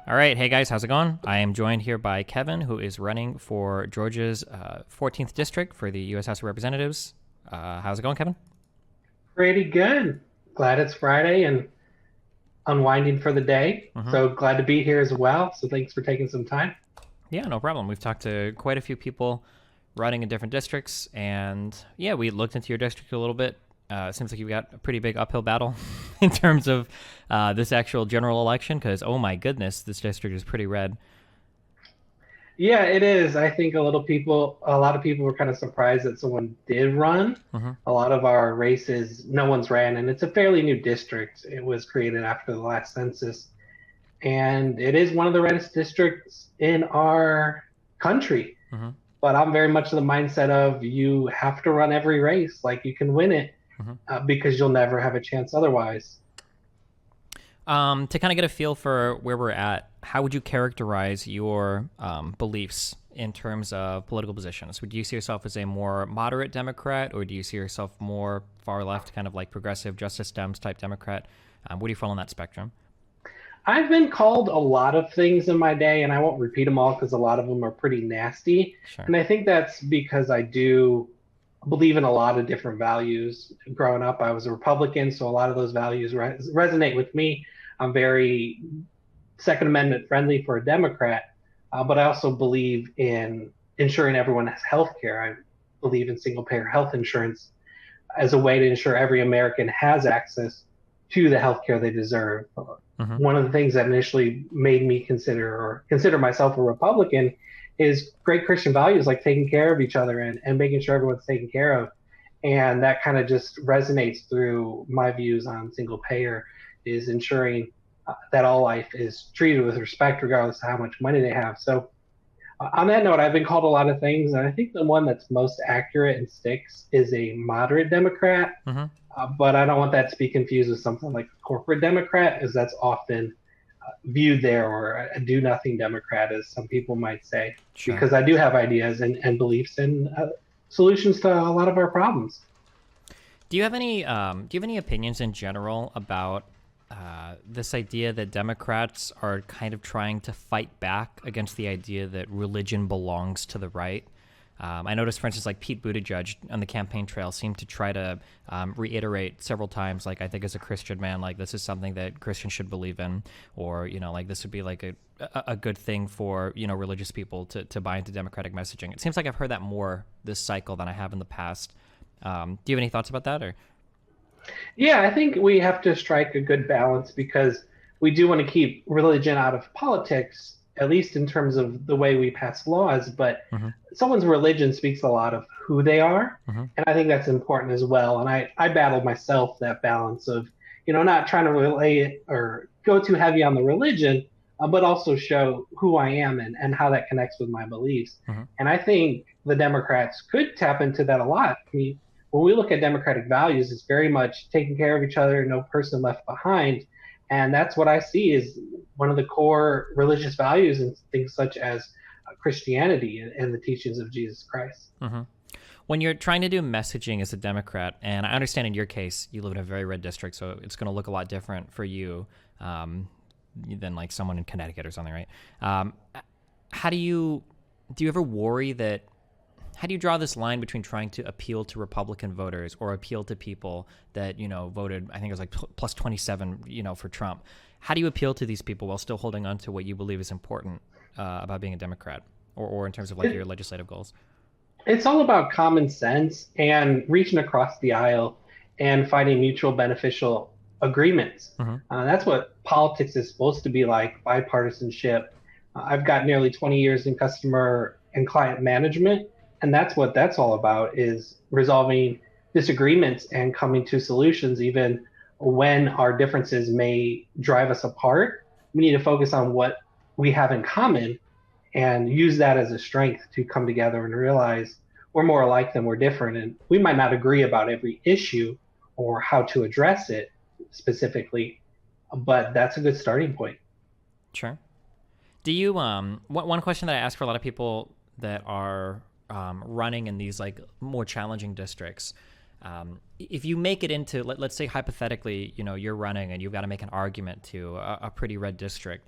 All right. Hey, guys. How's it going? I am joined here by Kevin, who is running for Georgia's 14th District for the U.S. House of Representatives. How's it going, Kevin? Pretty good. Glad it's Friday and unwinding for the day. hmm So glad to be here as well. So thanks for taking some time. Yeah, no problem. We've talked to quite a few people running in different districts, and yeah, we looked into your district a little bit. It seems like you've got a pretty big uphill battle in terms of this actual general election, because, oh my goodness, this district is pretty red. Yeah, it is. I think a lot of people were kind of surprised that someone did run. hmm A lot of our races, no one's ran, and it's a fairly new district. It was created after the last census, and it is one of the reddest districts in our country. hmm But I'm very much the mindset of you have to run every race like you can win it hmm because you'll never have a chance otherwise. To kind of get a feel for where we're at, how would you characterize your beliefs in terms of political positions? Would you see yourself as a more moderate Democrat, or do you see yourself more far left, kind of like progressive Justice Dems type Democrat? Where do you fall on that spectrum? I've been called a lot of things in my day, and I won't repeat them all because a lot of them are pretty nasty. Sure. And I think that's because I do believe in a lot of different values. Growing up, I was a Republican, so a lot of those values resonate with me. I'm very Second Amendment friendly for a Democrat, but I also believe in ensuring everyone has health care. I believe in single payer health insurance as a way to ensure every American has access to the health care they deserve. hmm One of the things that initially made me consider myself a Republican is great Christian values like taking care of each other and making sure everyone's taken care of. And that kind of just resonates through my views on single payer is ensuring that all life is treated with respect regardless of how much money they have. So on that note, I've been called a lot of things, and I think the one that's most accurate and sticks is a moderate Democrat. hmm But I don't want that to be confused with something like a corporate Democrat, as that's often viewed there, or a do nothing Democrat, as some people might say, Sure. because I do have ideas and beliefs and solutions to a lot of our problems. Do you have any opinions in general about this idea that Democrats are kind of trying to fight back against the idea that religion belongs to the right? I noticed, for instance, like Pete Buttigieg on the campaign trail seemed to try to reiterate several times, like, I think as a Christian man, like, this is something that Christians should believe in, or, like, this would be like a good thing for, religious people to buy into democratic messaging. It seems like I've heard that more this cycle than I have in the past. Do you have any thoughts about that, or? Yeah, I think we have to strike a good balance because we do want to keep religion out of politics, at least in terms of the way we pass laws. But hmm someone's religion speaks a lot of who they are. hmm And I think that's important as well. And I battled myself that balance of, not trying to relay it or go too heavy on the religion, but also show who I am and how that connects with my beliefs. hmm And I think the Democrats could tap into that a lot. I mean, when we look at democratic values, it's very much taking care of each other, no person left behind. And that's what I see is one of the core religious values in things such as Christianity and the teachings of Jesus Christ. hmm When you're trying to do messaging as a Democrat, and I understand in your case you live in a very red district, so it's going to look a lot different for you than like someone in Connecticut or something, right? Um, how do you ever worry that? How do you draw this line between trying to appeal to Republican voters or appeal to people that voted? I think it was like plus 27, for Trump. How do you appeal to these people while still holding on to what you believe is important about being a Democrat, or in terms of like your It, legislative goals? it's all about common sense and reaching across the aisle and finding mutual beneficial agreements. hmm That's what politics is supposed to be like, bipartisanship. I've got nearly 20 years in customer and client management, and that's what that's all about is resolving disagreements and coming to solutions even when our differences may drive us apart. We need to focus on what we have in common and use that as a strength to come together and realize we're more alike than we're different. And we might not agree about every issue or how to address it specifically, but that's a good starting point. Sure. Do you one question that I ask for a lot of people that are running in these like more challenging districts, if you make it into let's say hypothetically, you're running and you've got to make an argument to a pretty red district,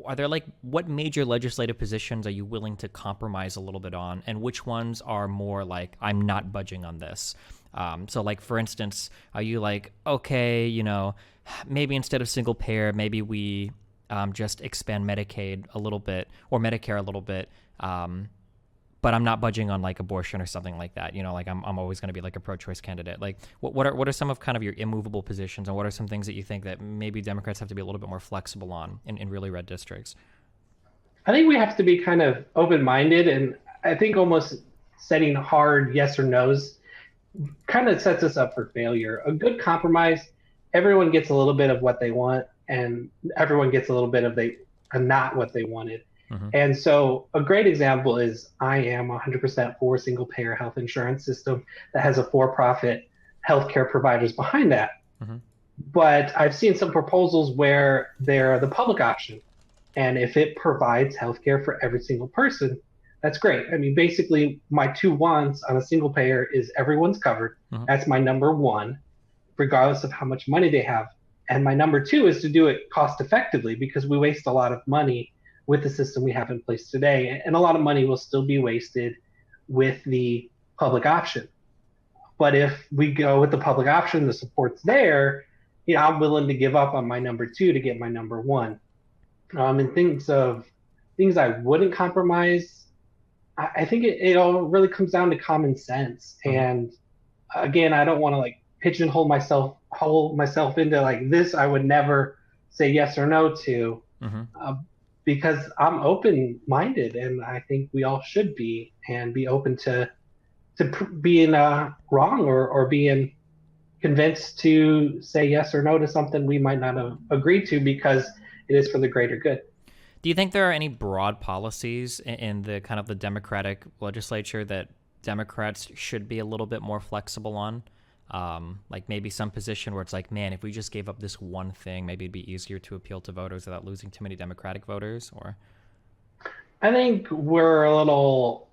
are there like what major legislative positions are you willing to compromise a little bit on, and which ones are more like I'm not budging on this? So like for instance, are you like, okay, maybe instead of single payer, maybe we just expand Medicaid a little bit or Medicare a little bit, but I'm not budging on like abortion or something like that. Like I'm always going to be like a pro-choice candidate. Like what are some of kind of your immovable positions, and what are some things that you think that maybe Democrats have to be a little bit more flexible on in really red districts? I think we have to be kind of open-minded, and I think almost setting hard yes or no's kind of sets us up for failure. A good compromise, everyone gets a little bit of what they want, and everyone gets a little bit of not what they wanted. Mm-hmm. And so a great example is I am 100% for single payer health insurance system that has a for-profit healthcare providers behind that. Mm-hmm. But I've seen some proposals where they're the public option. And if it provides healthcare for every single person, that's great. I mean, basically, my two wants on a single payer is everyone's covered. Mm-hmm. That's my number one, regardless of how much money they have. And my number two is to do it cost effectively, because we waste a lot of money with the system we have in place today. And a lot of money will still be wasted with the public option. But if we go with the public option, the support's there, I'm willing to give up on my number two to get my number one. And things I wouldn't compromise, I think it all really comes down to common sense. Mm-hmm. And again, I don't want to like pigeonhole myself into like this I would never say yes or no to, because I'm open-minded, and I think we all should be, and be open to being wrong or being convinced to say yes or no to something we might not have agreed to, because it is for the greater good. Do you think there are any broad policies in the kind of the Democratic legislature that Democrats should be a little bit more flexible on? Like maybe some position where it's like, man, if we just gave up this one thing, maybe it'd be easier to appeal to voters without losing too many Democratic voters? Or I think we're a little,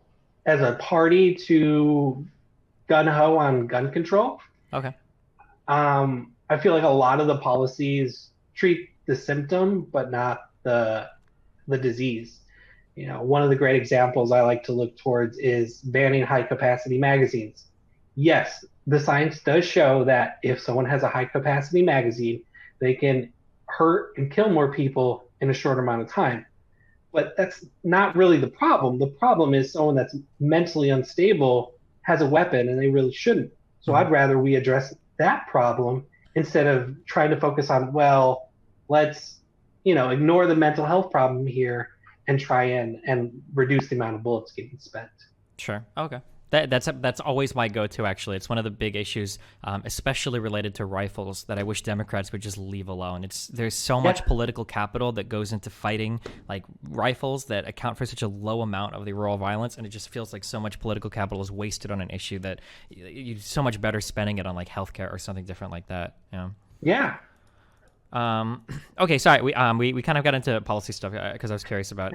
as a party, too gun-ho on gun control. Okay. I feel like a lot of the policies treat the symptom, but not the disease. One of the great examples I like to look towards is banning high-capacity magazines. Yes, the science does show that if someone has a high-capacity magazine, they can hurt and kill more people in a short amount of time. But that's not really the problem. The problem is someone that's mentally unstable has a weapon, and they really shouldn't. So I'd rather we address that problem instead of trying to focus on, well, let's ignore the mental health problem here and try and reduce the amount of bullets getting spent. Sure. Okay. That's always my go-to, actually. It's one of the big issues, especially related to rifles, that I wish Democrats would just leave alone. There's so much political capital that goes into fighting like rifles that account for such a low amount of the overall violence, and it just feels like so much political capital is wasted on an issue that you're so much better spending it on like healthcare or something different like that. Yeah. Okay, sorry. We kind of got into policy stuff because I was curious about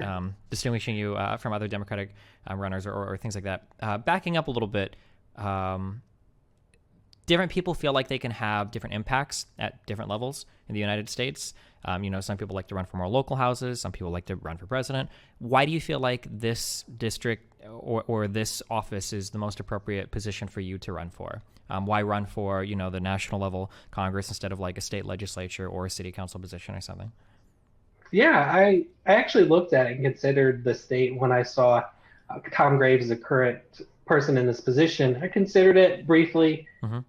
distinguishing you from other Democratic runners or things like that. Backing up a little bit, different people feel like they can have different impacts at different levels in the United States. Some people like to run for more local houses. Some people like to run for president. Why do you feel like this district or this office is the most appropriate position for you to run for? Why run for, the national level Congress instead of like a state legislature or a city council position or something? Yeah, I actually looked at it and considered the state when I saw Tom Graves, the current person in this position. I considered it briefly. Mm-hmm.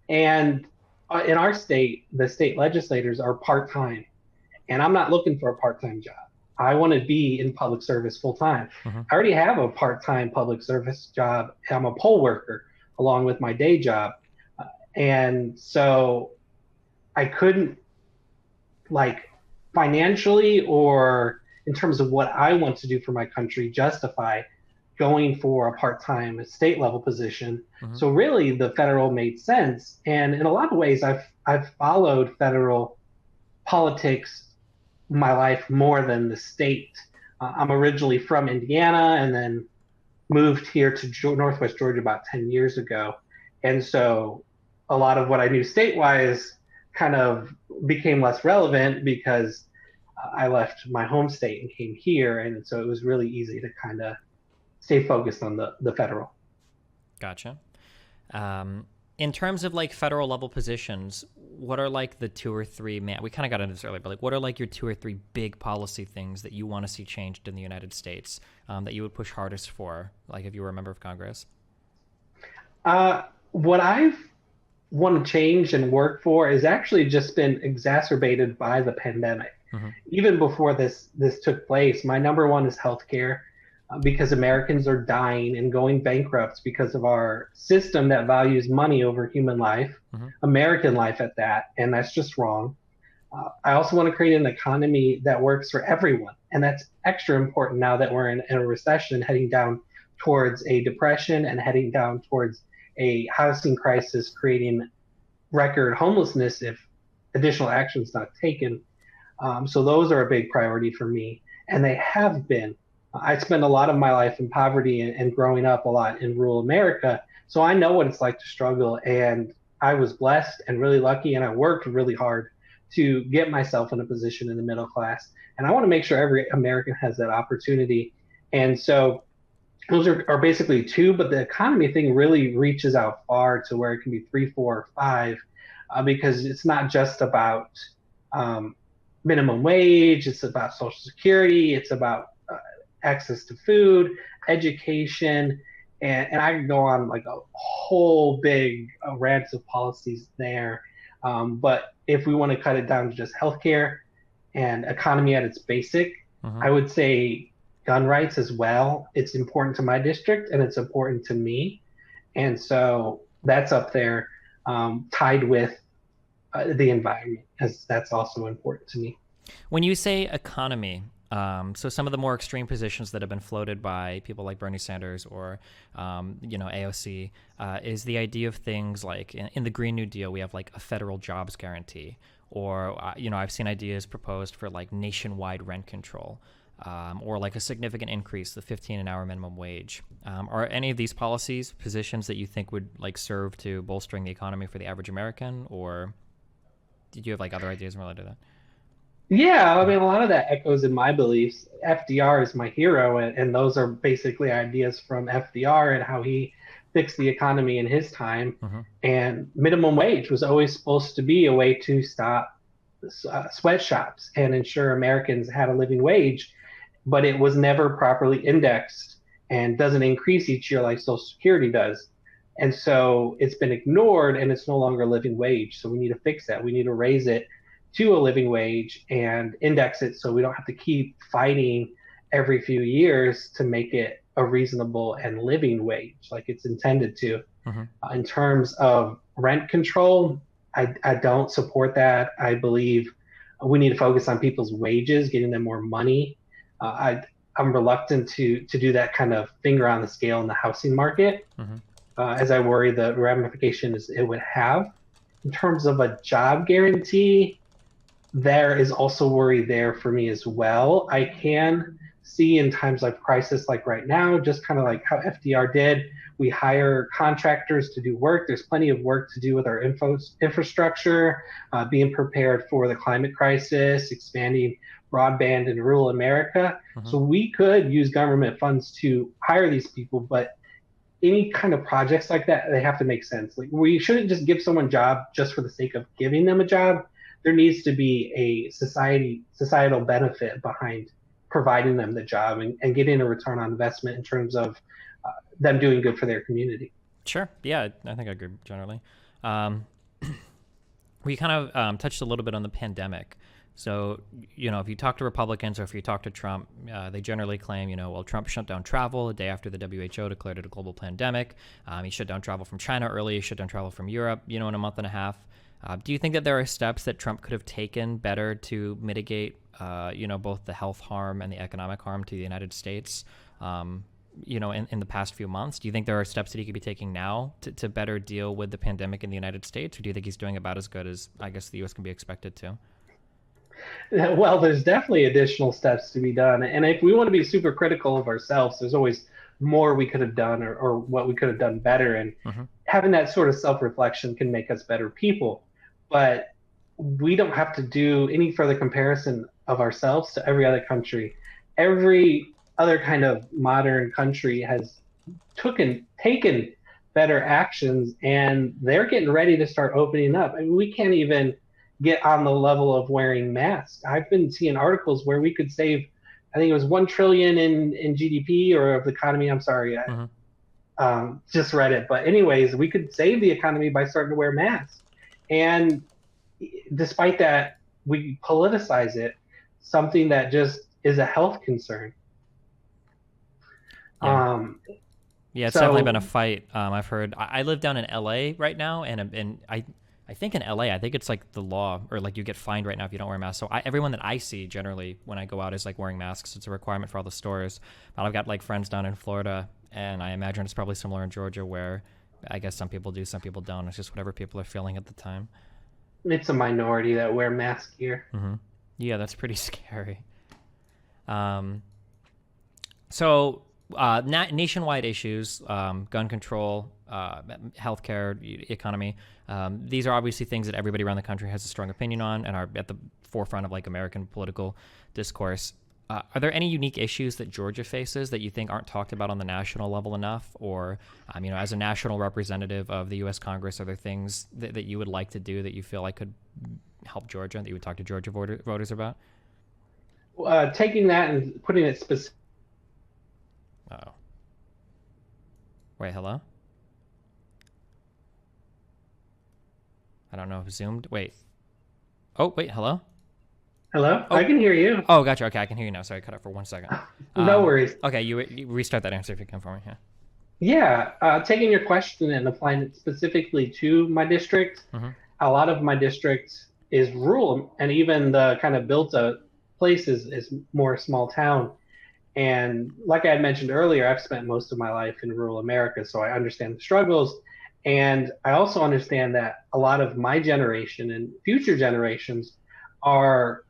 And in our state, the state legislators are part-time. And I'm not looking for a part-time job. I want to be in public service full-time. Mm-hmm. I already have a part-time public service job. I'm a poll worker along with my day job. And so I couldn't, like, financially or in terms of what I want to do for my country, justify going for a part-time state level position. Mm-hmm. So really the federal made sense. And in a lot of ways, I've followed federal politics my life more than the state. I'm originally from Indiana and then moved here to Northwest Georgia about 10 years ago. And so a lot of what I knew statewide kind of became less relevant because I left my home state and came here, and so it was really easy to kind of stay focused on the federal. Gotcha. Um, in terms of like federal level positions, what are like the two or three man? We kind of got into this earlier, but like, what are like your two or three big policy things that you want to see changed in the United States, that you would push hardest for, like if you were a member of Congress? What I've want to change and work for is actually just been exacerbated by the pandemic. Mm-hmm. Even before this took place, my number one is healthcare, because Americans are dying and going bankrupt because of our system that values money over human life, Mm-hmm. American life at that, and that's just wrong. I also want to create an economy that works for everyone, and that's extra important now that we're in a recession, heading down towards a depression and heading down towards a housing crisis, creating record homelessness if additional action is not taken. So those are a big priority for me, and they have been. I spent a lot of my life in poverty and growing up a lot in rural America, so I know what it's like to struggle. And I was blessed and really lucky, and I worked really hard to get myself in a position in the middle class. And I want to make sure every American has that opportunity. And so those are basically two, but the economy thing really reaches out far to where it can be three, four, or five, because it's not just about um, minimum wage, it's about Social Security, it's about access to food, education, and I can go on like a whole big rant of policies there. But if we want to cut it down to just healthcare and economy at its basic, Mm-hmm. I would say gun rights as well. It's important to my district and it's important to me. And so that's up there, tied with the environment, as that's also important to me. When you say economy, so some of the more extreme positions that have been floated by people like Bernie Sanders or, AOC, is the idea of things like in the Green New Deal, we have like a federal jobs guarantee, or I've seen ideas proposed for like nationwide rent control, or like a significant increase, the 15 an hour minimum wage. Are any of these policies positions that you think would like serve to bolstering the economy for the average American, or did you have like other ideas related to that? Yeah, I mean, a lot of that echoes in my beliefs. FDR is my hero, and those are basically ideas from FDR and how he fixed the economy in his time. Mm-hmm. And minimum wage was always supposed to be a way to stop sweatshops and ensure Americans had a living wage, but it was never properly indexed and doesn't increase each year like Social Security does. And so it's been ignored and it's no longer a living wage. So we need to fix that. We need to raise it to a living wage and index it so we don't have to keep fighting every few years to make it a reasonable and living wage like it's intended to. Mm-hmm. In terms of rent control, I don't support that. I believe we need to focus on people's wages, getting them more money. I'm reluctant to do that kind of finger on the scale in the housing market, Mm-hmm. as I worry the ramifications it would have. In terms of a job guarantee, there is also worry there for me as well. I can see in times of crisis like right now, just kind of like how FDR did, we hire contractors to do work. There's plenty of work to do with our infrastructure, being prepared for the climate crisis, expanding broadband in rural America. Mm-hmm. So we could use government funds to hire these people, but any kind of projects like that, they have to make sense. Like we shouldn't just give someone a job just for the sake of giving them a job. There needs to be a societal benefit behind providing them the job and getting a return on investment in terms of them doing good for their community. Sure. Yeah, I think I agree generally. Um, we kind of touched a little bit on the pandemic. So, if you talk to Republicans or if you talk to Trump, they generally claim, well, Trump shut down travel the day after the WHO declared it a global pandemic. He shut down travel from China early. He shut down travel from Europe, in a month and a half. Do you think that there are steps that Trump could have taken better to mitigate, both the health harm and the economic harm to the United States, in the past few months? Do you think there are steps that he could be taking now to better deal with the pandemic in the United States? Or do you think he's doing about as good as, I guess, the U.S. can be expected to? Well, there's definitely additional steps to be done. And if we want to be super critical of ourselves, there's always more we could have done or what we could have done better. And Mm-hmm. having that sort of self reflection can make us better people. But we don't have to do any further comparison of ourselves to every other country. Every other kind of modern country has taken better actions, and they're getting ready to start opening up. I mean, we can't even get on the level of wearing masks. I've been seeing articles where we could save, I think it was 1 trillion in GDP or of the economy. I'm sorry, Mm-hmm. just read it, but anyways, we could save the economy by starting to wear masks. And despite that, we politicize it, something that just is a health concern. Yeah. Um, Yeah, it's definitely been a so fight. I've heard. I live down in LA right now, and I think in LA, I think it's like the law, or like you get fined right now if you don't wear a mask. So everyone that I see generally when I go out is like wearing masks. It's a requirement for all the stores. But I've got like friends down in Florida, and I imagine it's probably similar in Georgia, where I guess some people do, some people don't. It's just whatever people are feeling at the time. it's a minority that wear masks here. Hmm. Yeah, that's pretty scary. Um, So, nationwide issues, gun control, healthcare, economy. These are obviously things that everybody around the country has a strong opinion on and are at the forefront of like American political discourse. Are there any unique issues that Georgia faces that you think aren't talked about on the national level enough? Or, as a national representative of the U.S. Congress, are there things that you would like to do that you feel like could help Georgia, that you would talk to Georgia voters about? Taking that and putting it specific. Oh, wait, hello? I don't know if zoomed. Wait. Oh, wait, hello? Hello, I Oh, can hear you. oh, gotcha. Okay, I can hear you now. Sorry, I cut out for 1 second. No worries. Okay, you restart that answer if you can for me. Yeah. Yeah, taking your question and applying it specifically to my district, Mm-hmm. a lot of my district is rural, and even the kind of built up place is more small town. And like I had mentioned earlier, I've spent most of my life in rural America, so I understand the struggles. And I also understand that a lot of my generation and future generations are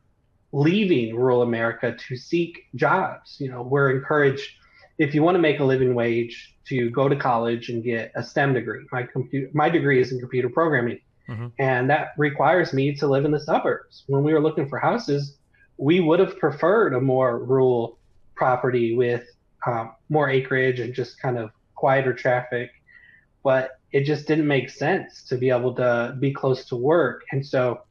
leaving rural America to seek jobs. We're encouraged, if you want to make a living wage, to go to college and get a STEM degree. My degree is in computer programming, Mm-hmm. and that requires me to live in the suburbs. When we were looking for houses, we would have preferred a more rural property with more acreage and just kind of quieter traffic, but it just didn't make sense to be able to be close to work. And so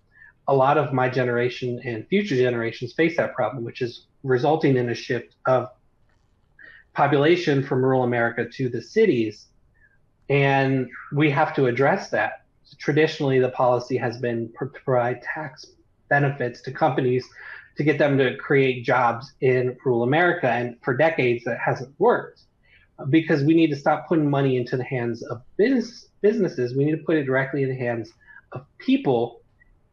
a lot of my generation and future generations face that problem, which is resulting in a shift of population from rural America to the cities. And we have to address that. Traditionally, the policy has been to provide tax benefits to companies to get them to create jobs in rural America. And for decades, that hasn't worked because we need to stop putting money into the hands of businesses. We need to put it directly in the hands of people,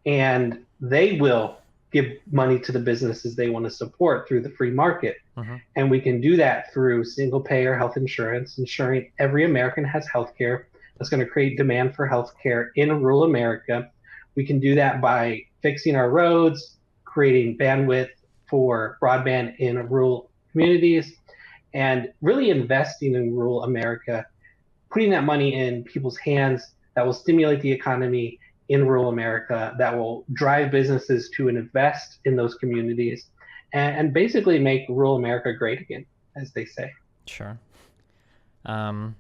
and they will give money to the businesses they want to support through the free market. Mm-hmm. And we can do that through single payer health insurance, ensuring every American has health care. That's going to create demand for health care in rural America. We can do that by fixing our roads, creating bandwidth for broadband in rural communities, and really investing in rural America, putting that money in people's hands that will stimulate the economy in rural America, that will drive businesses to invest in those communities, and basically make rural America great again, as they say. Sure. Um,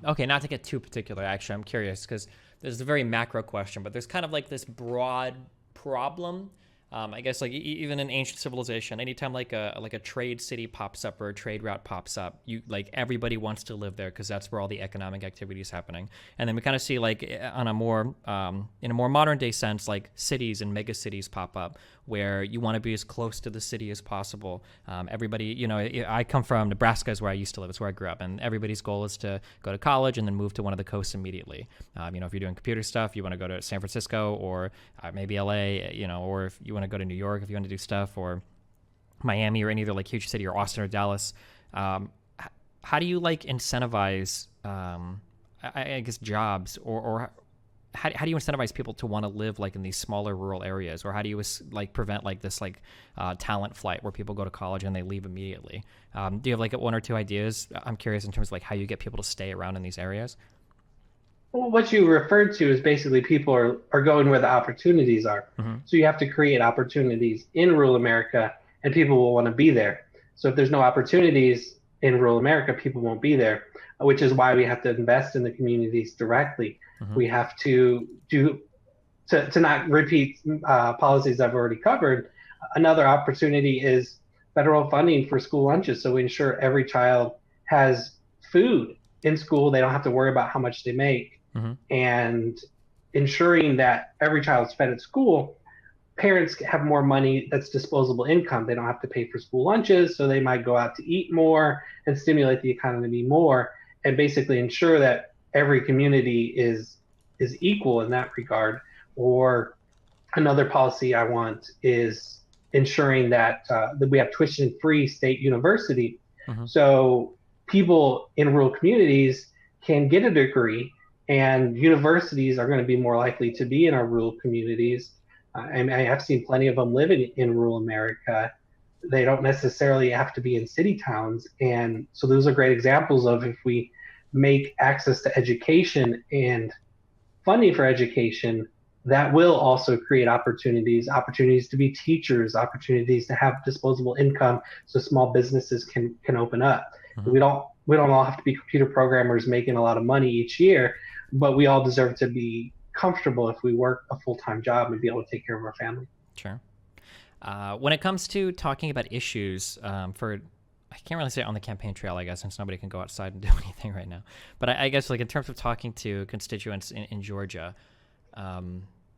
okay, not to get too particular, actually, I'm curious because there's a very macro question, but there's kind of like this broad problem. I guess like even in ancient civilization, anytime like a trade city pops up or a trade route pops up, you like everybody wants to live there because that's where all the economic activity is happening. And then we kind of see like on a more in a more modern day sense, like cities and mega cities pop up where you want to be as close to the city as possible. Everybody, I come from Nebraska, is where I used to live. It's where I grew up, and everybody's goal is to go to college and then move to one of the coasts immediately. If you're doing computer stuff, you want to go to San Francisco or maybe LA, or if you want to go to New York, if you want to do stuff, or Miami or any other like huge city, or Austin or Dallas. How do you like incentivize, I guess, jobs, or how do you incentivize people to want to live like in these smaller rural areas, or how do you like prevent like this like talent flight where people go to college and they leave immediately? Do you have like one or two ideas? I'm curious in terms of like how you get people to stay around in these areas. Well, what you referred to is basically people are going where the opportunities are. Hmm. So you have to create opportunities in rural America, and people will want to be there. So if there's no opportunities in rural America, people won't be there, which is why we have to invest in the communities directly. Hmm. We have to do to not repeat policies I've already covered. Another opportunity is federal funding for school lunches, so we ensure every child has food in school. They don't have to worry about how much they make, Hmm. and ensuring that every child's fed at school. Parents have more money that's disposable income. They don't have to pay for school lunches, so they might go out to eat more and stimulate the economy more, and basically ensure that every community is equal in that regard. Or another policy I want is ensuring that we have tuition-free state university, Hmm. so people in rural communities can get a degree, and universities are going to be more likely to be in our rural communities. I have seen plenty of them living in rural America. They don't necessarily have to be in city towns, and so those are great examples of if we make access to education and funding for education, that will also create opportunities to be teachers, opportunities to have disposable income, so small businesses can open up. Hmm. We don't all have to be computer programmers making a lot of money each year, but we all deserve to be comfortable if we work a full-time job and be able to take care of our family. Sure. When it comes to talking about issues I can't really say on the campaign trail, I guess, since nobody can go outside and do anything right now. But I guess, like, in terms of talking to constituents in Georgia,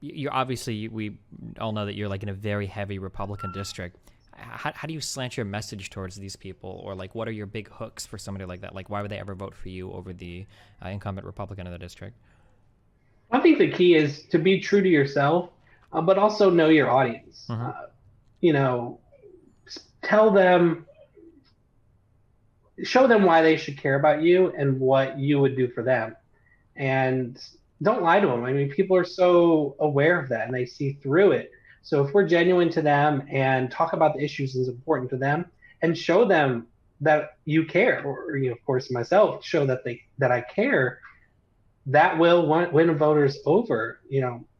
you obviously, we all know that you're like in a very heavy Republican district. How do you slant your message towards these people, or like what are your big hooks for somebody like that? Like, why would they ever vote for you over the incumbent Republican in the district? I think the key is to be true to yourself, but also know your audience. Mm-hmm. You know, tell them show them why they should care about you and what you would do for them. And don't lie to them. I mean, people are so aware of that and they see through it. So if we're genuine to them and talk about the issues that's important to them and show them that you care, or of course myself, show that I care, that will win voters over.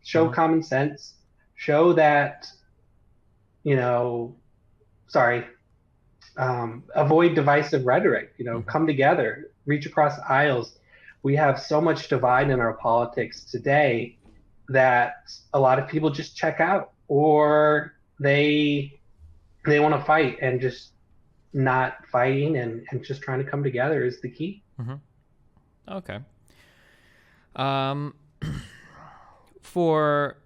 Show Mm-hmm. common sense, show that, you know, sorry, avoid divisive rhetoric. Mm-hmm. Come together, reach across aisles. We have so much divide in our politics today that a lot of people just check out, or they want to fight, and just not fighting and just trying to come together is the key. Mm-hmm. Okay. Um, for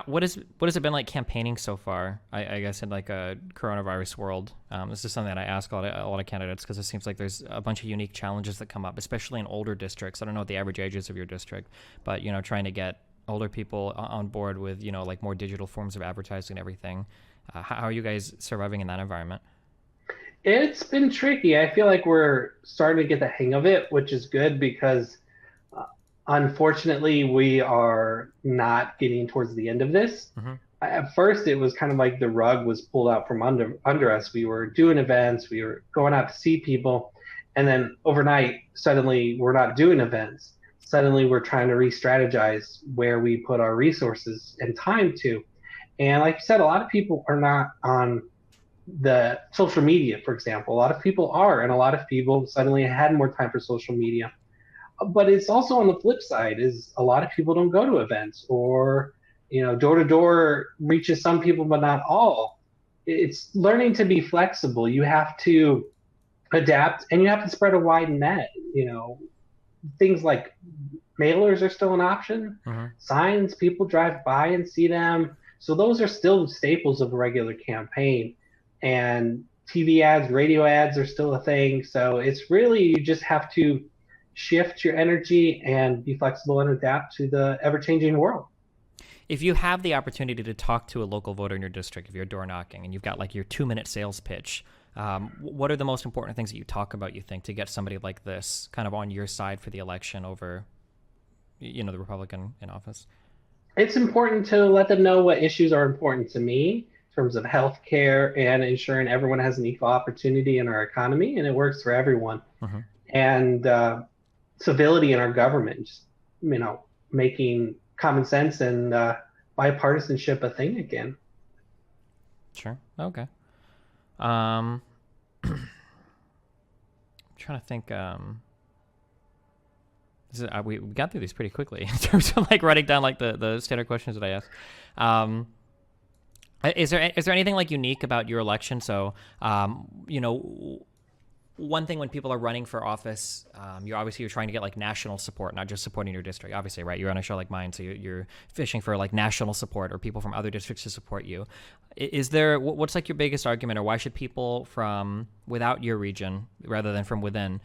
what has it been like campaigning so far? I guess in like a coronavirus world, this is something that I ask a lot of candidates because it seems like there's a bunch of unique challenges that come up, especially in older districts. I don't know what the average age is of your district, but trying to get older people on board with like more digital forms of advertising and everything. How are you guys surviving in that environment? It's been tricky. I feel like we're starting to get the hang of it, which is good because unfortunately, we are not getting towards the end of this. Mm-hmm. At first, it was kind of like the rug was pulled out from under us. We were doing events, we were going out to see people, and then overnight, suddenly we're not doing events. Suddenly, we're trying to re-strategize where we put our resources and time to. And like you said, a lot of people are not on the social media, for example. A lot of people are, and a lot of people suddenly had more time for social media. But it's also on the flip side is a lot of people don't go to events, or door to door reaches some people but not all. It's learning to be flexible. You have to adapt, and you have to spread a wide net. Things like mailers are still an option. Mm-hmm. Signs, people drive by and see them, so those are still staples of a regular campaign. And TV ads, radio ads are still a thing. So it's really, you just have to shift your energy and be flexible and adapt to the ever-changing world. If you have the opportunity to talk to a local voter in your district, if you're door knocking and you've got like your 2-minute sales pitch, what are the most important things that you talk about, you think, to get somebody like this kind of on your side for the election over, the Republican in office? It's important to let them know what issues are important to me in terms of healthcare and ensuring everyone has an equal opportunity in our economy, and it works for everyone. Mm-hmm. And civility in our government, just making common sense and bipartisanship a thing again. Sure. Okay. Um, trying to think. We got through these pretty quickly in terms of like writing down like the standard questions that I asked. Um, is there anything like unique about your election? So, one thing when people are running for office, you're trying to get like national support, not just supporting your district. Obviously, right? You're on a show like mine, so you're fishing for like national support or people from other districts to support you. Is there what's like your biggest argument, or why should people from without your region rather than from within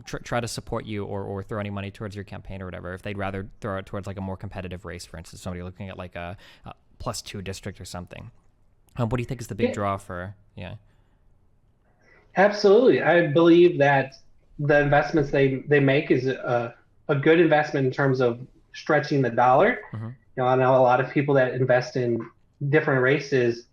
try to support you or throw any money towards your campaign or whatever if they'd rather throw it towards like a more competitive race, for instance, somebody looking at like a +2 district or something? What do you think is the big draw for? Yeah. Absolutely. I believe that the investments they make is a good investment in terms of stretching the dollar. Mm-hmm. I know a lot of people that invest in different races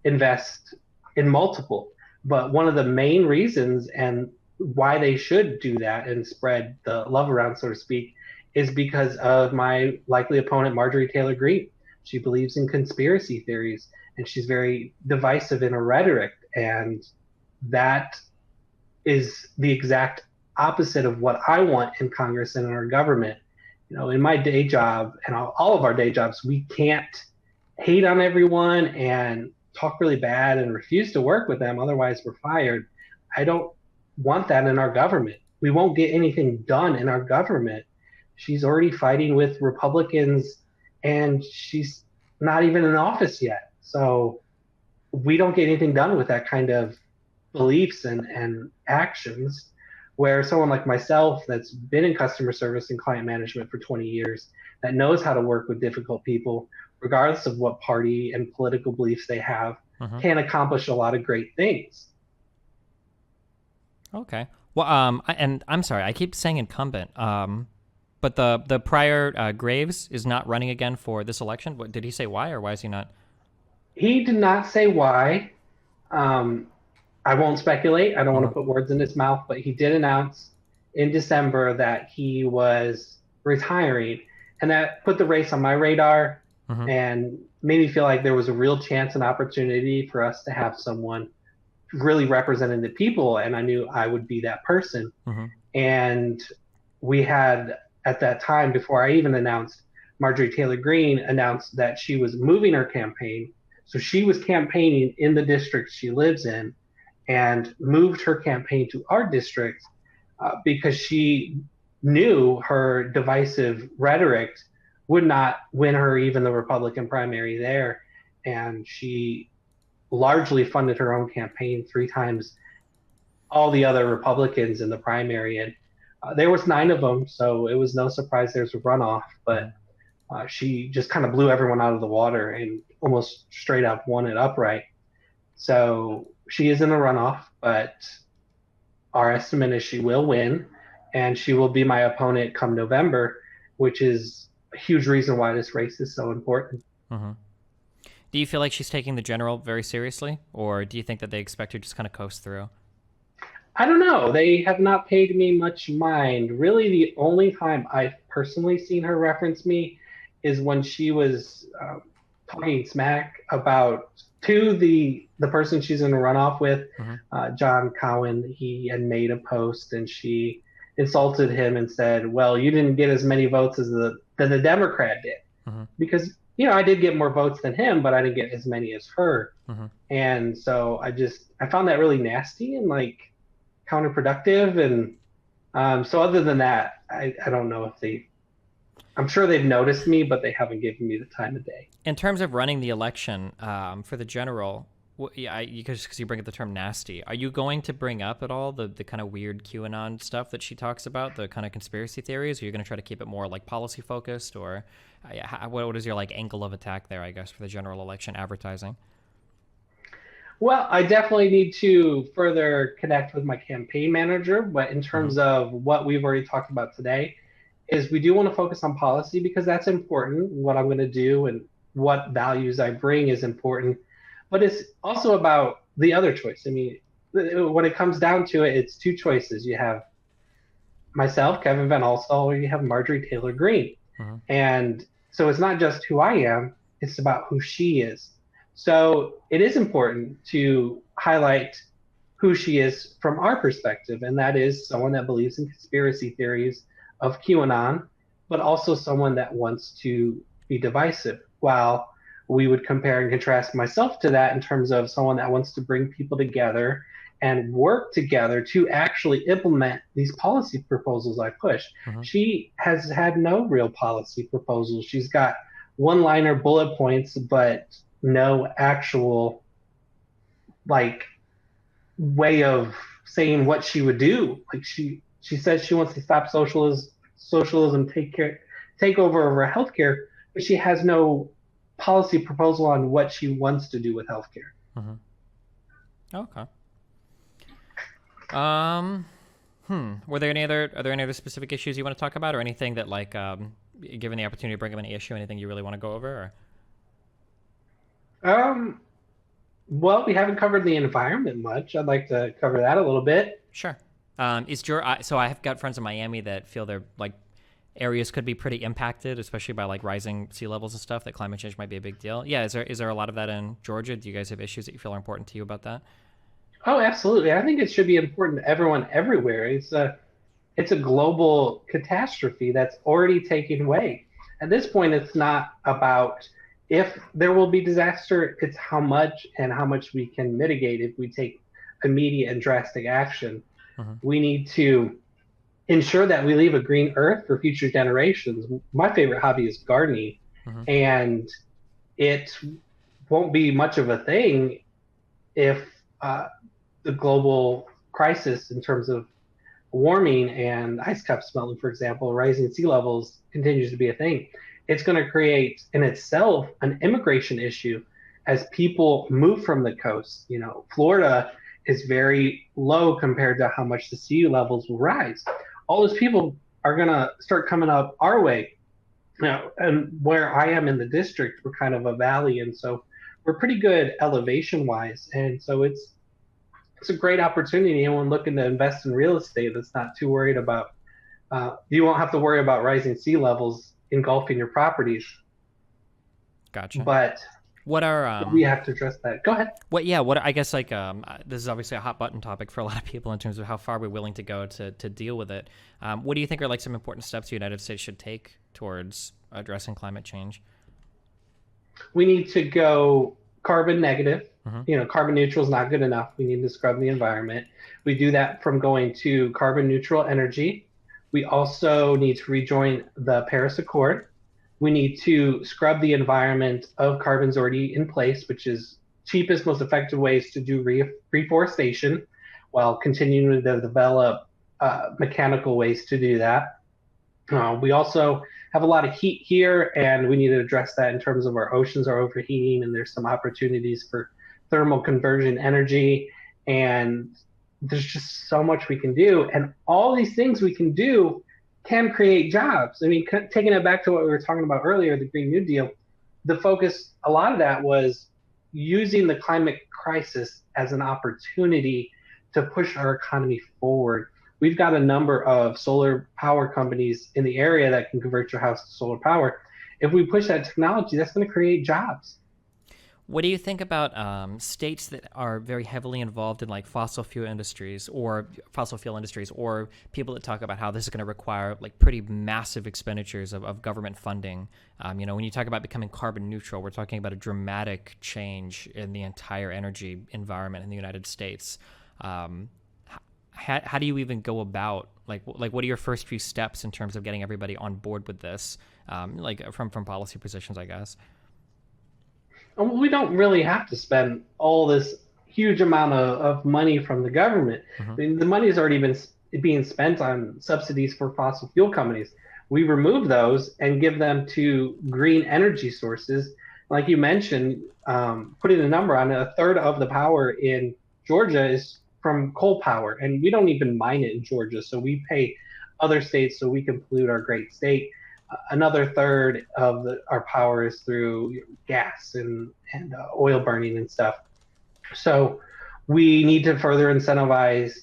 invest in multiple, but one of the main reasons and why they should do that and spread the love around, so to speak, is because of my likely opponent, Marjorie Taylor Greene. She believes in conspiracy theories and she's very divisive in her rhetoric, and that is the exact opposite of what I want in Congress and in our government. In my day job and all of our day jobs, we can't hate on everyone and talk really bad and refuse to work with them. Otherwise, we're fired. I don't want that in our government. We won't get anything done in our government. She's already fighting with Republicans and she's not even in office yet. So we don't get anything done with that kind of beliefs and actions, where someone like myself that's been in customer service and client management for 20 years, that knows how to work with difficult people, regardless of what party and political beliefs they have, can accomplish a lot of great things. Okay. Well, and I'm sorry, I keep saying incumbent. But the prior Graves is not running again for this election. What did he say? Why, or why is he not? He did not say why. I won't speculate. I don't want to put words in his mouth, but he did announce in December that he was retiring, and that put the race on my radar and made me feel like there was a real chance and opportunity for us to have someone really representing the people, and I knew I would be that person. And we had, at that time, before I even announced, Marjorie Taylor Greene announced that she was moving her campaign. So she was campaigning in the district she lives in and moved her campaign to our district because she knew her divisive rhetoric would not win her even the Republican primary there. And she largely funded her own campaign 3 times all the other Republicans in the primary. And there was 9 of them, so it was no surprise there's a runoff. But she just kind of blew everyone out of the water and almost straight up won it outright. So she is in a runoff, but our estimate is she will win, and she will be my opponent come November, which is a huge reason why this race is so important. Do you feel like she's taking the general very seriously, or do you think that they expect her to just kind of coast through? I don't know. They have not paid me much mind. Really, the only time I've personally seen her reference me is when she was talking smack about the person she's in a runoff with, John Cowan. He had made a post and she insulted him and said, "Well, you didn't get as many votes as the Democrat did," because I did get more votes than him, but I didn't get as many as her. And so I found that really nasty and like counterproductive. And so other than that, I don't know if I'm sure they've noticed me, but they haven't given me the time of day. In terms of running the election for the general, because you bring up the term nasty, are you going to bring up at all the kind of weird QAnon stuff that she talks about, the kind of conspiracy theories? Are you going to try to keep it more like policy focused, or what is your like angle of attack there, I guess, for the general election advertising? Well, I definitely need to further connect with my campaign manager, but in terms of what we've already talked about today, is we do want to focus on policy because that's important. What I'm going to do and what values I bring is important, but it's also about the other choice. I mean, when it comes down to it, it's 2 choices. You have myself, Kevin Van Alstall, or you have Marjorie Taylor Greene. Hmm. And so it's not just who I am, it's about who she is. So it is important to highlight who she is from our perspective, and that is someone that believes in conspiracy theories of QAnon, but also someone that wants to be divisive. While we would compare and contrast myself to that in terms of someone that wants to bring people together and work together to actually implement these policy proposals I push. Hmm. She has had no real policy proposals. She's got one liner bullet points, but no actual like way of saying what she would do. Like she says she wants to stop socialism take over healthcare, but she has no policy proposal on what she wants to do with healthcare. Hmm. Okay. Um, Were there any other? Are there any other specific issues you want to talk about, or anything that, like, given the opportunity to bring up any issue, anything you really want to go over? Or? Um, well, we haven't covered the environment much. I'd like to cover that a little bit. Sure. So I have got friends in Miami that feel their like areas could be pretty impacted, especially by like rising sea levels and stuff. That climate change might be a big deal. Yeah. Is there a lot of that in Georgia? Do you guys have issues that you feel are important to you about that? Oh, absolutely. I think it should be important to everyone everywhere. It's a global catastrophe that's already taken way. At this point, it's not about if there will be disaster, it's how much and how much we can mitigate if we take immediate and drastic action. Hmm. We need to ensure that we leave a green earth for future generations. My favorite hobby is gardening, Hmm. and it won't be much of a thing if the global crisis in terms of warming and ice caps melting, for example, rising sea levels continues to be a thing. It's going to create in itself an immigration issue as people move from the coast. You know, Florida is very low compared to how much the sea levels will rise. All those people are going to start coming up our way. You know, and where I am in the district, we're kind of a valley, and so we're pretty good elevation wise. And so it's a great opportunity. Anyone looking to invest in real estate that's not too worried about, you won't have to worry about rising sea levels engulfing your properties. Gotcha. But What are we have to address that. Go ahead. what yeah what I guess like this is obviously a hot button topic for a lot of people in terms of how far we're willing to go to deal with it. What do you think are like some important steps the United States should take towards addressing climate change? We need to go carbon negative. Hmm. You know, carbon neutral is not good enough. We need to scrub the environment. We do that from going to carbon neutral energy. We also need to rejoin the Paris Accord. We need to scrub the environment of carbons already in place, which is cheapest, most effective ways to do reforestation while continuing to develop mechanical ways to do that. We also have a lot of heat here, and we need to address that in terms of our oceans are overheating, and there's some opportunities for thermal conversion energy. And there's just so much we can do. And all these things we can do can create jobs. I mean, taking it back to what we were talking about earlier, the Green New Deal, the focus, a lot of that was using the climate crisis as an opportunity to push our economy forward. We've got a number of solar power companies in the area that can convert your house to solar power. If we push that technology, that's going to create jobs. What do you think about states that are very heavily involved in like fossil fuel industries, or people that talk about how this is going to require like pretty massive expenditures of government funding? When you talk about becoming carbon neutral, we're talking about a dramatic change in the entire energy environment in the United States. How do you even go about like what are your first few steps in terms of getting everybody on board with this, like from policy positions, I guess? We don't really have to spend all this huge amount of money from the government. Hmm. I mean, the money has already been being spent on subsidies for fossil fuel companies. We remove those and give them to green energy sources. Like you mentioned, putting a number on it, a third of the power in Georgia is from coal power, and we don't even mine it in Georgia. So we pay other states so we can pollute our great state. Another third of our power is through gas and oil burning and stuff. So we need to further incentivize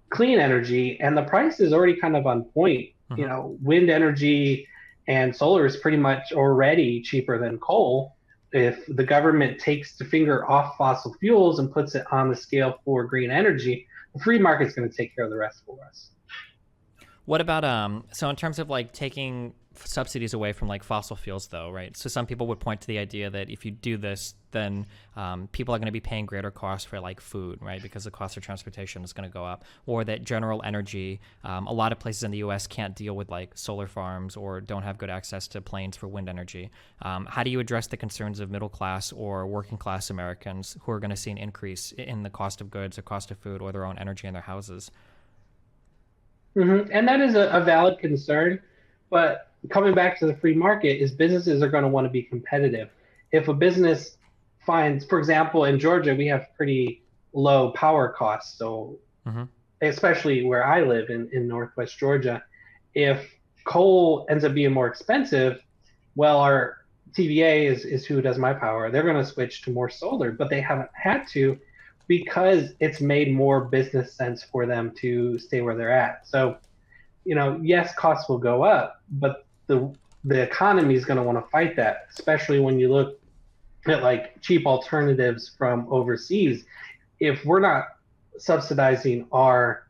clean energy, and the price is already kind of on point. Hmm. Wind energy and solar is pretty much already cheaper than coal. If the government takes the finger off fossil fuels and puts it on the scale for green energy, the free market's going to take care of the rest for us. What about so in terms of like taking subsidies away from like fossil fuels though, right? So some people would point to the idea that if you do this, then people are going to be paying greater costs for like food, right? Because the cost of transportation is going to go up, or that general energy, a lot of places in the U.S. can't deal with like solar farms or don't have good access to planes for wind energy. How do you address the concerns of middle class or working class Americans who are going to see an increase in the cost of goods or cost of food or their own energy in their houses? And that is a valid concern. But coming back to the free market, is businesses are going to want to be competitive. If a business finds, for example, in Georgia, we have pretty low power costs. So, Mm-hmm. especially where I live in Northwest Georgia, if coal ends up being more expensive, well, our TVA is who does my power. They're going to switch to more solar, but they haven't had to because it's made more business sense for them to stay where they're at. So, yes, costs will go up, but the economy is going to want to fight that, especially when you look at like cheap alternatives from overseas. If we're not subsidizing our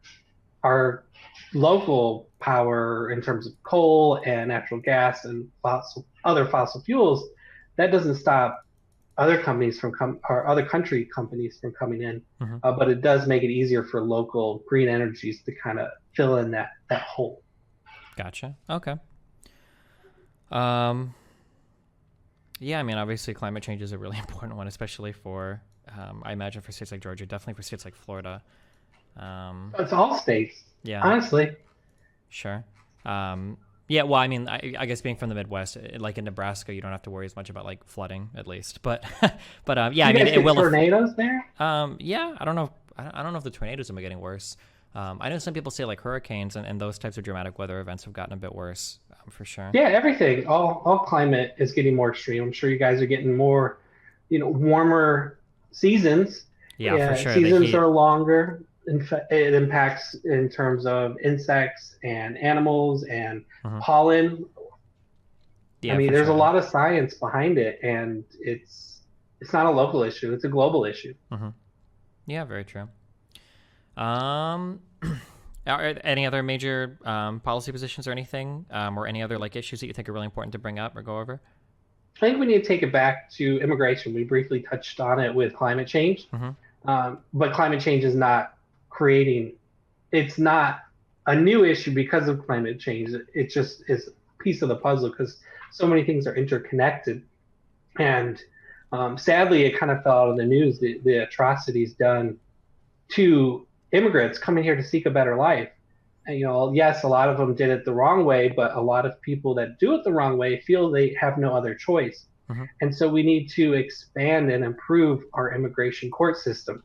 local power in terms of coal and natural gas and other fossil fuels, that doesn't stop other companies or other country companies from coming in, Mm-hmm. but it does make it easier for local green energies to kind of fill in that hole. Gotcha. Okay. Um, yeah, I mean, obviously, climate change is a really important one, especially for, I imagine, for states like Georgia, definitely for states like Florida. Um, It's all states, yeah, honestly. sure. Yeah, well, I mean, I guess being from the Midwest, like in Nebraska, you don't have to worry as much about like flooding, at least. But, yeah, Do I you mean, guys it get will. tornadoes there? Yeah, I don't know. I don't know if the tornadoes are getting worse. I know some people say like hurricanes and those types of dramatic weather events have gotten a bit worse, for sure. Yeah, everything. All climate is getting more extreme. I'm sure you guys are getting more, warmer seasons. Yeah, for Yeah, sure. The seasons heat. are longer. It impacts in terms of insects and animals and Hmm. pollen. I Yeah, mean, for there's a sure. lot of science behind it, and it's not a local issue; it's a global issue. Hmm. Yeah, very true. Um, are any other major policy positions or anything, or any other like issues that you think are really important to bring up or go over? I think we need to take it back to immigration. We briefly touched on it with climate change, Hmm. but climate change is not creating. It's not a new issue because of climate change. It just is a piece of the puzzle because so many things are interconnected. And sadly, it kind of fell out of the news the atrocities done to immigrants coming here to seek a better life. And, yes, a lot of them did it the wrong way, but a lot of people that do it the wrong way feel they have no other choice. Hmm. And so we need to expand and improve our immigration court system.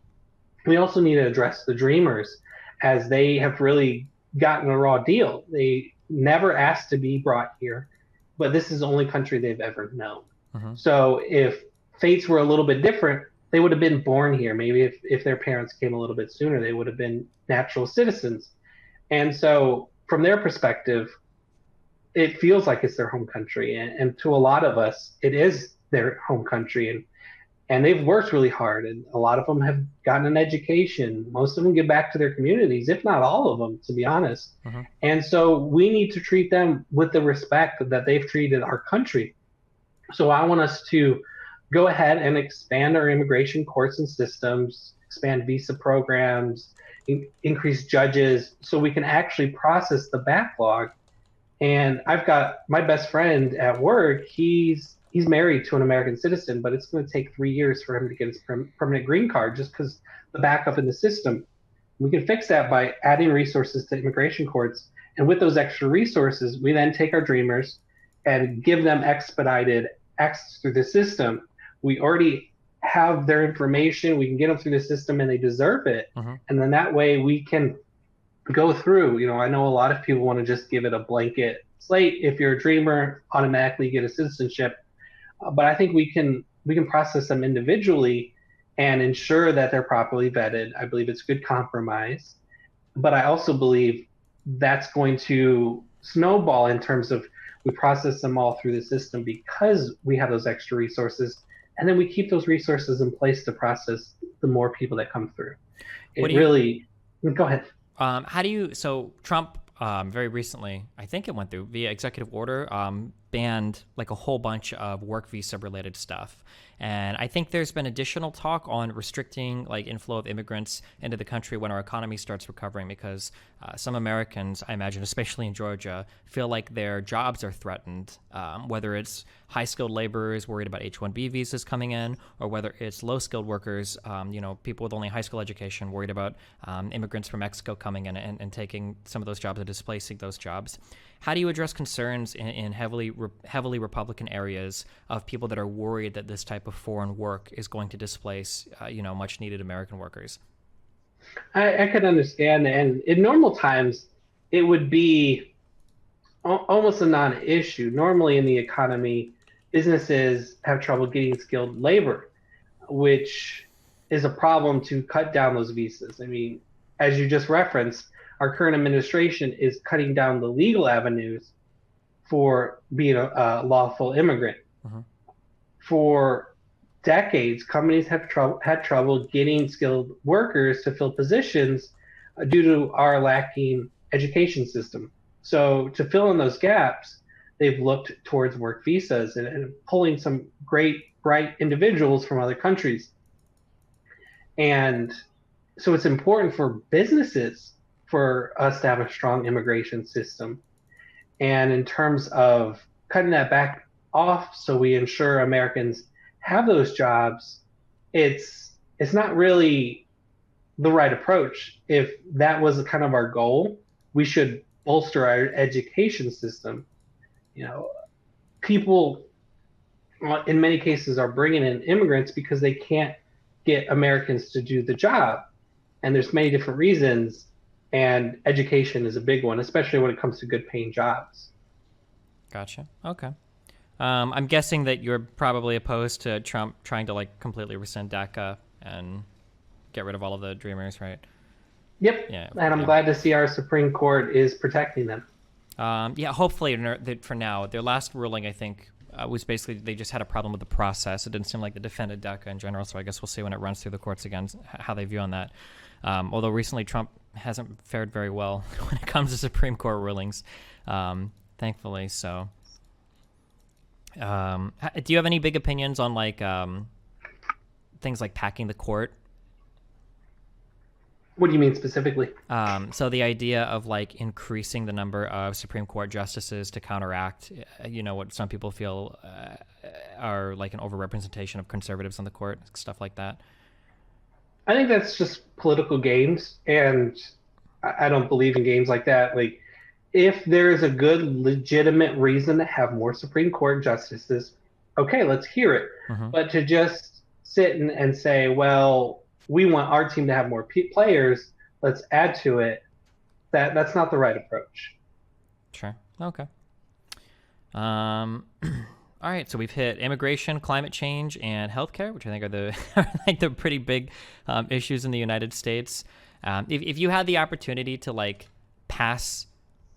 We also need to address the dreamers as they have really gotten a raw deal. They never asked to be brought here, but this is the only country they've ever known. Hmm. So if fates were a little bit different, they would have been born here. Maybe if their parents came a little bit sooner, they would have been natural citizens. And so from their perspective, it feels like it's their home country. And to a lot of us, it is their home country. And they've worked really hard, and a lot of them have gotten an education. Most of them give back to their communities, if not all of them, to be honest. Hmm. And so we need to treat them with the respect that they've treated our country. So I want us to go ahead and expand our immigration courts and systems, expand visa programs, increase judges, so we can actually process the backlog. And I've got my best friend at work. He's married to an American citizen, but it's going to take 3 years for him to get his permanent green card just because the backup in the system. We can fix that by adding resources to immigration courts. And with those extra resources, we then take our dreamers and give them expedited access through the system. We already have their information. We can get them through the system and they deserve it. Hmm. And then that way we can go through. I know a lot of people want to just give it a blanket slate. If you're a dreamer, automatically get a citizenship. But I think we can process them individually and ensure that they're properly vetted. I believe it's good compromise. but I also believe that's going to snowball in terms of we process them all through the system because we have those extra resources, and then we keep those resources in place to process the more people that come through. What It do you really, go ahead. How do you? So Trump, very recently, I think it went through via executive order, banned like a whole bunch of work visa related stuff, and I think there's been additional talk on restricting like inflow of immigrants into the country when our economy starts recovering, because some Americans, I imagine, especially in Georgia, feel like their jobs are threatened, whether it's high skilled laborers worried about H-1B visas coming in, or whether it's low skilled workers, people with only high school education worried about immigrants from Mexico coming in and taking some of those jobs and displacing those jobs. How do you address concerns in heavily Republican areas of people that are worried that this type of foreign work is going to displace, much needed American workers? I could understand, and in normal times, it would be almost a non-issue. Normally, in the economy, businesses have trouble getting skilled labor, which is a problem to cut down those visas. I mean, as you just referenced, our current administration is cutting down the legal avenues for being a lawful immigrant. Mhm. For decades, companies have had trouble getting skilled workers to fill positions due to our lacking education system. So to fill in those gaps, they've looked towards work visas and pulling some great, bright individuals from other countries. And so it's important for businesses for us to have a strong immigration system. And in terms of cutting that back off so we ensure Americans have those jobs, it's not really the right approach. If that was kind of our goal, we should bolster our education system. You know, people in many cases are bringing in immigrants because they can't get Americans to do the job. And there's many different reasons, and education is a big one, especially when it comes to good paying jobs. Gotcha. Okay. I'm guessing that you're probably opposed to Trump trying to like completely rescind DACA and get rid of all of the Dreamers, right? Yep. Yeah. And I'm Yeah. glad to see our Supreme Court is protecting them. Yeah, hopefully for now. Their last ruling, I think, was basically they just had a problem with the process. It didn't seem like they defended DACA in general, so I guess we'll see when it runs through the courts again how they view on that. Although recently Trump hasn't fared very well when it comes to Supreme Court rulings, thankfully. So, do you have any big opinions on like things like packing the court? What do you mean specifically? So the idea of like increasing the number of Supreme Court justices to counteract, what some people feel are like an overrepresentation of conservatives on the court, stuff like that. I think that's just political games, and I don't believe in games like that. Like, if there is a good, legitimate reason to have more Supreme Court justices, okay, let's hear it. Mm-hmm. But to just sit and say, well, we want our team to have more players, let's add to it, that's not the right approach. Sure. Okay. All right, so we've hit immigration, climate change, and healthcare, which I think are the like the pretty big issues in the United States. If you had the opportunity to like pass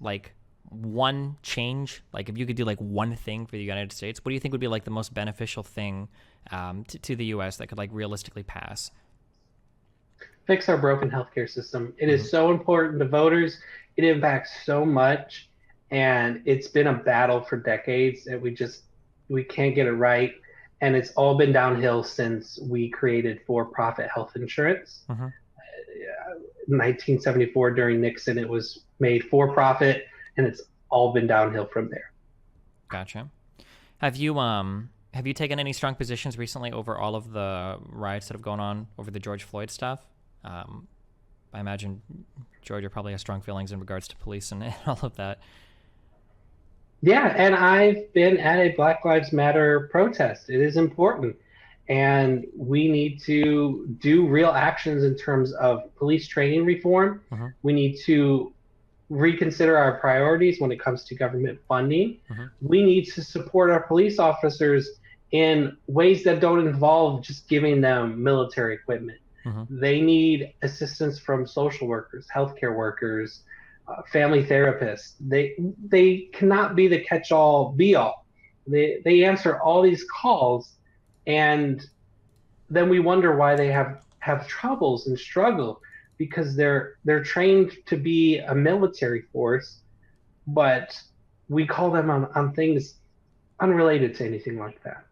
like one change, like if you could do like one thing for the United States, what do you think would be like the most beneficial thing to the U.S. that could like realistically pass? Fix our broken healthcare system. It is so important to voters. It impacts so much, and it's been a battle for decades, and we can't get it right. And it's all been downhill since we created for-profit health insurance. Mm-hmm. 1974 during Nixon, it was made for profit, and it's all been downhill from there. Gotcha. Have you taken any strong positions recently over all of the riots that have gone on over the George Floyd stuff? I imagine Georgia probably has strong feelings in regards to police and all of that. Yeah, and I've been at a Black Lives Matter protest. It is important. And we need to do real actions in terms of police training reform. Mm-hmm. We need to reconsider our priorities when it comes to government funding. Mm-hmm. We need to support our police officers in ways that don't involve just giving them military equipment. They need assistance from social workers, healthcare workers, family therapists. They cannot be the catch-all, be-all. They answer all these calls, and then we wonder why they have troubles and struggle because they're trained to be a military force, but we call them on things unrelated to anything like that.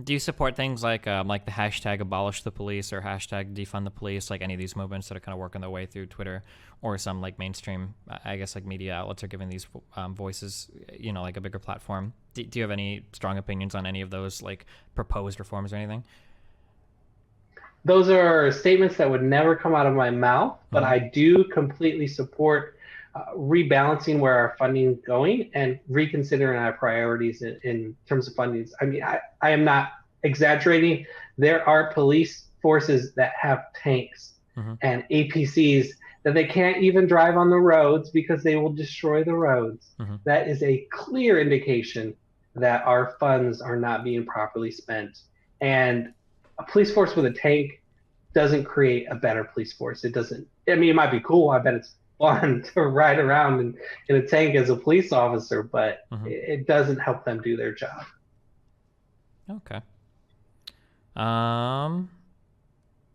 Do you support things like the hashtag abolish the police or hashtag defund the police, like any of these movements that are kind of working their way through Twitter or some like mainstream, I guess, like media outlets are giving these voices, like a bigger platform? Do you have any strong opinions on any of those like proposed reforms or anything? Those are statements that would never come out of my mouth, but I do completely support rebalancing where our funding is going and reconsidering our priorities in terms of funding. I mean, I am not exaggerating. There are police forces that have tanks and APCs that they can't even drive on the roads because they will destroy the roads. That is a clear indication that our funds are not being properly spent. And a police force with a tank doesn't create a better police force. It doesn't. I mean, it might be cool. I bet it's fun to ride around in a tank as a police officer, but it doesn't help them do their job. Okay.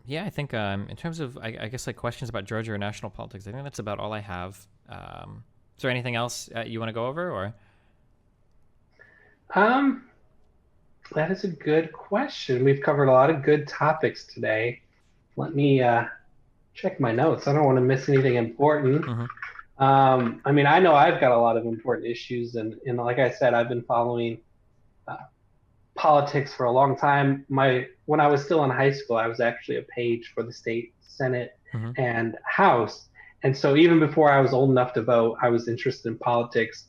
Yeah, I think in terms of, I guess, like questions about Georgia or national politics, I think that's about all I have. Is there anything else you want to go over, or? That is a good question. We've covered a lot of good topics today. Let me check my notes. I don't want to miss anything important. I mean, I know I've got a lot of important issues, and like I said, I've been following politics for a long time. When I was still in high school, I was actually a page for the state Senate and House, and so even before I was old enough to vote, I was interested in politics.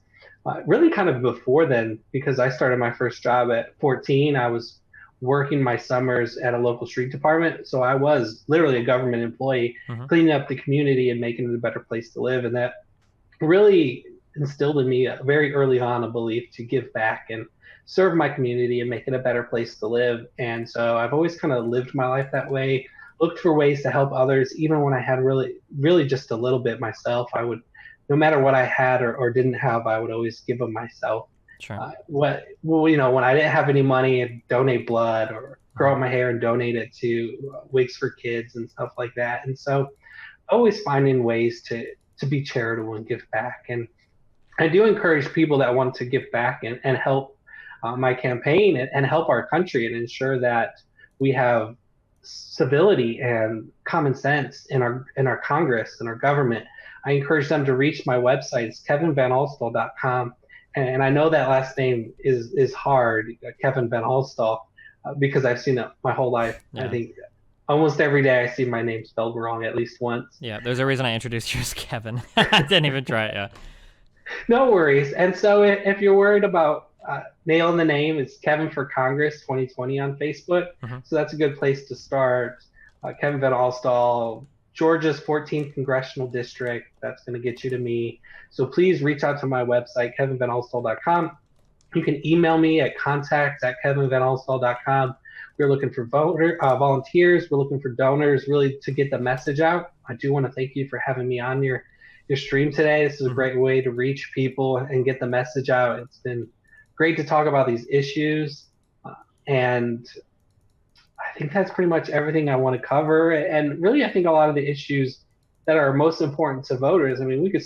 Really, kind of before then, because I started my first job at 14. I was working my summers at a local street department. So I was literally a government employee, cleaning up the community and making it a better place to live. And that really instilled in me very early on a belief to give back and serve my community and make it a better place to live. And so I've always kind of lived my life that way, looked for ways to help others, even when I had really just a little bit myself. I would, no matter what I had or didn't have, I would always give of myself. Sure. When I didn't have any money, I'd donate blood or grow out my hair and donate it to Wigs for Kids and stuff like that. And so always finding ways to be charitable and give back. And I do encourage people that want to give back and help my campaign and help our country and ensure that we have civility and common sense in our Congress and our government. I encourage them to reach my website. It's kevinvanausdal.com. And I know that last name is hard, Kevin Van Ausdal, because I've seen it my whole life. Yeah. I think almost every day I see my name spelled wrong at least once. Yeah, there's a reason I introduced you as Kevin. I didn't even try it, yeah. No worries. And so if you're worried about nailing the name, it's Kevin for Congress 2020 on Facebook. So that's a good place to start. Kevin Van Ausdal, Georgia's 14th congressional district. That's going to get you to me. So please reach out to my website, kevinvanausdal.com. You can email me at contact@kevinvanausdal.com. We're looking for volunteers. We're looking for donors, really, to get the message out. I do want to thank you for having me on your stream today. This is a great way to reach people and get the message out. It's been great to talk about these issues. And I think that's pretty much everything I want to cover. And really, I think a lot of the issues that are most important to voters, I mean, we could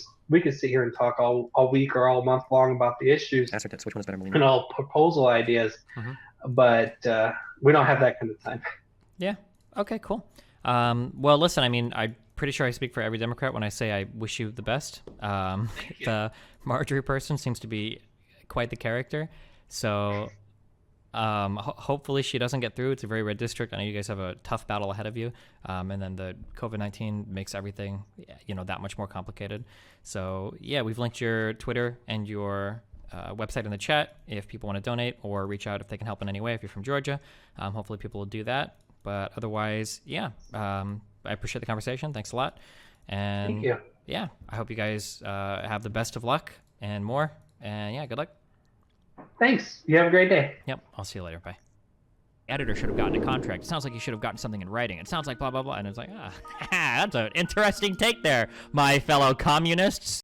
sit here and talk all week or all month long about the issues. Which one is better, and all proposal ideas, but we don't have that kind of time. Yeah. Okay, cool. Well, listen, I mean, I'm pretty sure I speak for every Democrat when I say I wish you the best. The Marjorie person seems to be quite the character. So hopefully she doesn't get through. It's a very red district. I know you guys have a tough battle ahead of you. And then the COVID-19 makes everything, that much more complicated. So yeah, we've linked your Twitter and your website in the chat if people want to donate or reach out if they can help in any way. If you're from Georgia, hopefully people will do that. But otherwise, yeah, I appreciate the conversation. Thanks a lot. And thank you. Yeah, I hope you guys have the best of luck and more. And yeah, good luck. Thanks. You have a great day. Yep. I'll see you later. Bye. editor should have gotten a contract. It sounds like you should have gotten something in writing. It sounds like blah, blah, blah. And it's like, that's an interesting take there, my fellow communists.